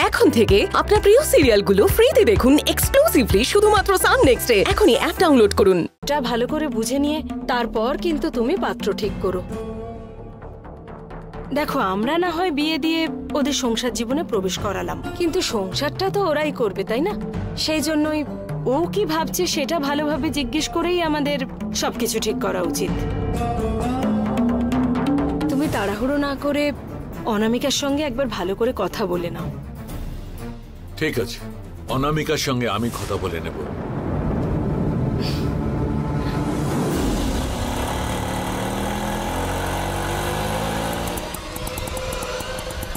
এখন থেকে আপনার প্রিয় সিরিয়ালগুলো ফ্রিতে দেখুন এক্সক্লুসিভলি শুধুমাত্র সান নেক্সটে। এখনই অ্যাপ ডাউনলোড করুন। এটা ভালো করে বুঝে নিয়ে তারপর কিন্তু তুমি পাত্র ঠিক করো। দেখো, আমরা না হয় বিয়ে দিয়ে ওদের সংসার জীবনে প্রবেশ করালাম, কিন্তু সংসারটা তো ওরাই করবে, তাই না? সেই জন্যই ও কি ভাবছে সেটা ভালোভাবে জিজ্ঞেস করেই আমাদের সবকিছু ঠিক করা উচিত। তুমি তাড়াহুড়ো না করে অনামিকার সঙ্গে একবার ভালো করে কথা বলে নাও। ঠিক আছে, অনামিকার সঙ্গে আমি কথা বলে নেব।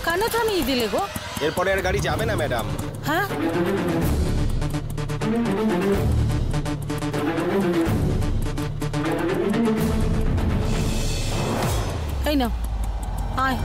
কেন থামিয়ে দিলে গো? এরপরে আর গাড়ি যাবে না ম্যাডাম। হ্যাঁ, এই নাও, আয়।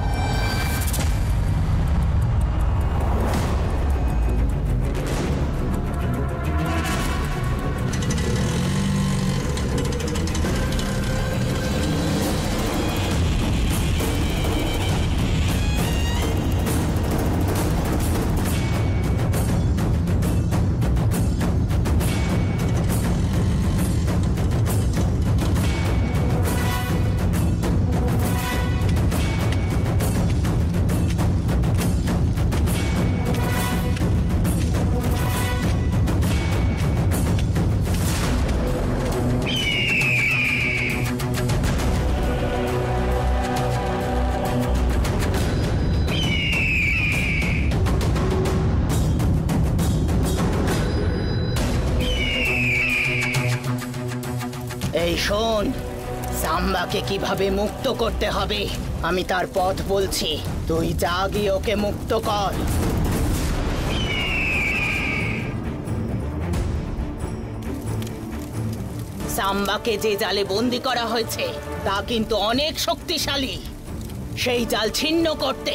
এই শোন, সাম্বাকে কিভাবে মুক্ত করতে হবে আমি তার পথ বলছি। তুই যা গিয়ে ওকে মুক্ত কর। সাম্বাকে যে জালে বন্দি করা হয়েছে তা কিন্তু অনেক শক্তিশালী। সেই জাল ছিন্ন করতে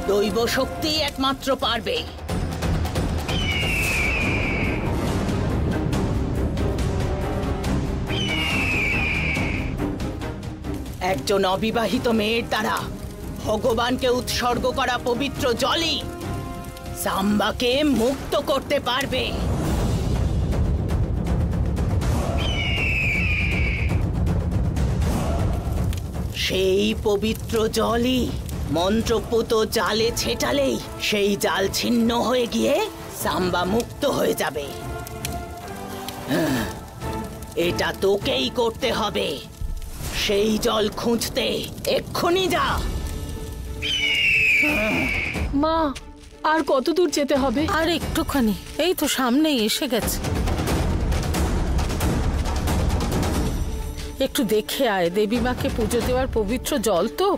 দৈব শক্তি একমাত্র পারবে। একজন অবিবাহিত মেয়ের দ্বারা ভগবানকে উৎসর্গ করা পবিত্র জলই সাম্বাকে মুক্ত করতে পারবে। সেই পবিত্র জলই মন্ত্রপুত জালে ছেটালেই সেই জাল ছিন্ন হয়ে গিয়ে সাম্বা মুক্ত হয়ে যাবে। এটা তোকেই করতে হবে। সেই জল খুঁজতে এক্ষুনি যা। মা, আর কত দূর যেতে হবে? আর একটুখানি, এই তো সামনেই এসে গেছে। একটু দেখে আয়, দেবী মাকে পুজো দেওয়ার পবিত্র জল তো।